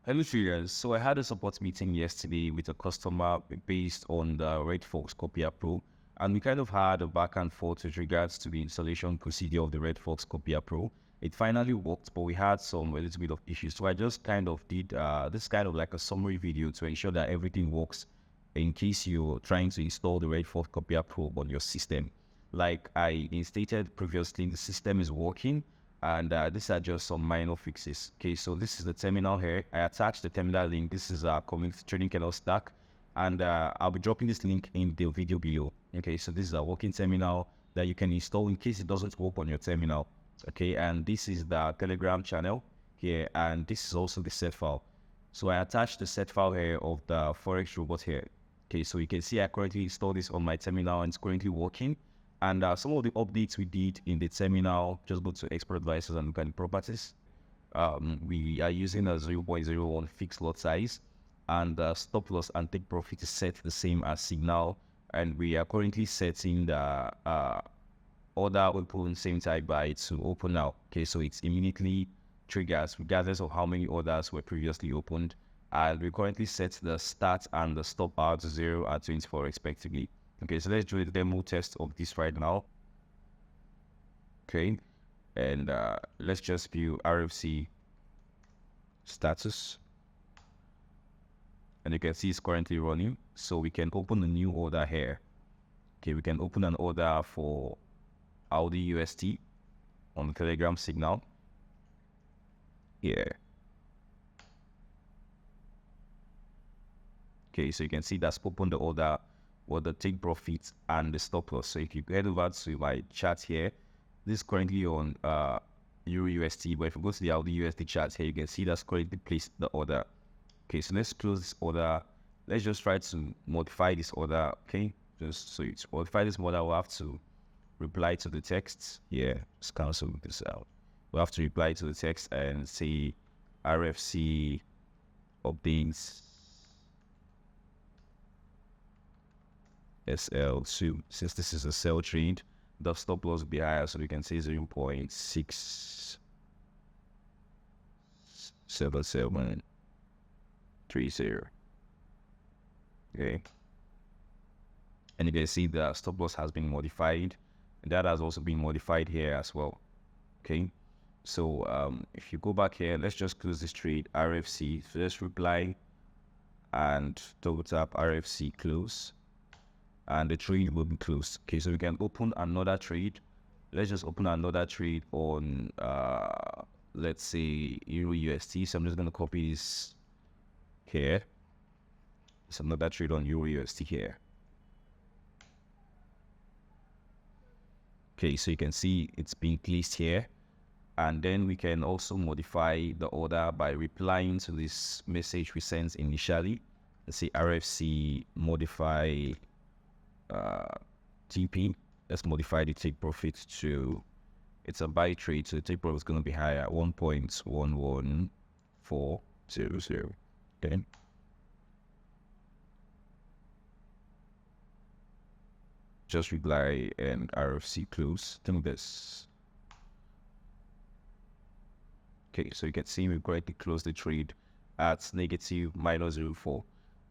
Hello traders. So I had a support meeting yesterday with a customer based on the Redfox Copier Pro, and we kind of had a back and forth with regards to the installation procedure of the Redfox Copier Pro. It finally worked, but we had a little bit of issues. So I just kind of did this kind of like a summary video to ensure that everything works in case you're trying to install the Redfox Copier Pro on your system. Like I stated previously, the system is working, and these are just some minor fixes. Okay, so this is the terminal here. I attached the terminal link. This is our community trading kernel stack, and I'll be dropping this link in the video below. Okay, so this is a working terminal that you can install in case it doesn't work on your terminal. Okay, and this is the Telegram channel here, and this is also the set file. So I attached the set file here of the Forex robot here. Okay, so you can see I currently installed this on my terminal and it's currently working. And some of the updates we did in the terminal, just go to export advisors and look at the properties. We are using a 0.01 fixed lot size, and stop loss and take profit is set the same as signal. And we are currently setting the order open same type by to open now. Okay, so it's immediately triggers regardless of how many orders were previously opened. And we currently set the start and the stop hour to 0 and 24 respectively. Okay, so let's do a demo test of this right now. Okay, and let's just view RFC status. And you can see it's currently running. So we can open a new order here. Okay, we can open an order for Audi UST on the Telegram signal here. Okay, so you can see that's opened the order with the take profit and the stop loss. So if you head over to my chart here, this is currently on Euro UST, but if you go to the Audi USD chart here, you can see that's currently placed the order. Okay, so let's close this order. Let's just try to modify this order. Okay, just so you modify this order, we'll have to reply to the text here. Let's cancel this out. We'll have to reply to the text and say RFC updates SL2. Since this is a sell trade, the stop loss will be higher, so we can say 0.67730. Okay, and you can see the stop loss has been modified, and that has also been modified here as well. Okay, so if you go back here, let's just close this trade RFC. So let's reply and double tap RFC close, and the trade will be closed. Okay, so we can open another trade. Let's just open another trade on let's say Euro UST. So I'm just going to copy this here. It's another trade on Euro UST here. Okay, so you can see it's being placed here, and then we can also modify the order by replying to this message we sent initially. Let's say RFC modify TP. Let's modify the take profit to, it's a buy trade, so the take profit is going to be higher, 1.11400. Okay, just reply and RFC close. Think this. Okay, so you can see we correctly closed the trade at negative -0.04.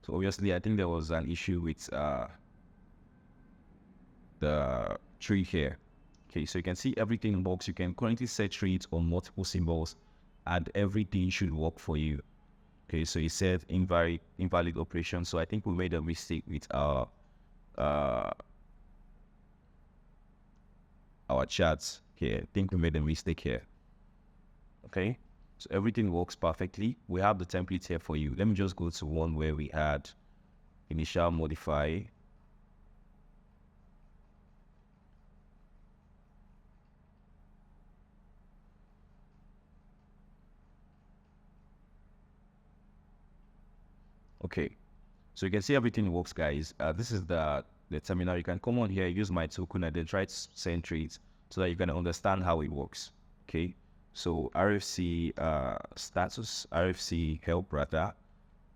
So obviously I think there was an issue with the trade here. Okay, so you can see everything works. You can currently set trades on multiple symbols and everything should work for you. Okay, so it said invalid operation. So I think we made a mistake with our charts here. I think we made a mistake here. Okay, so everything works perfectly. We have the template here for you. Let me just go to one where we had initial modify. Okay, so you can see everything works, guys. This is the terminal. You can come on here, use my token, and then try to send trades so that you can understand how it works. Okay, so RFC status, RFC help rather,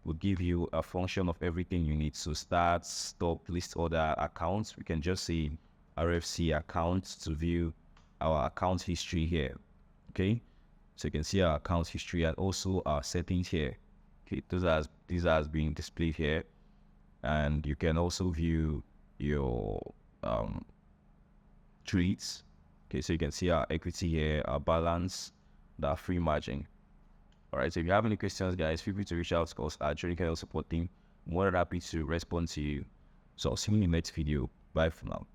will give you a function of everything you need. So start, stop, list order, accounts. We can just say RFC accounts to view our account history here. Okay, so you can see our account history and also our settings here. Okay, these has been displayed here, and you can also view your trades. Okay, so you can see our equity here, our balance, our free margin. All right, so if you have any questions, guys, feel free to reach out to us at Trading Kernel Support Team. More than happy to respond to you. So I'll see you in the next video. Bye for now.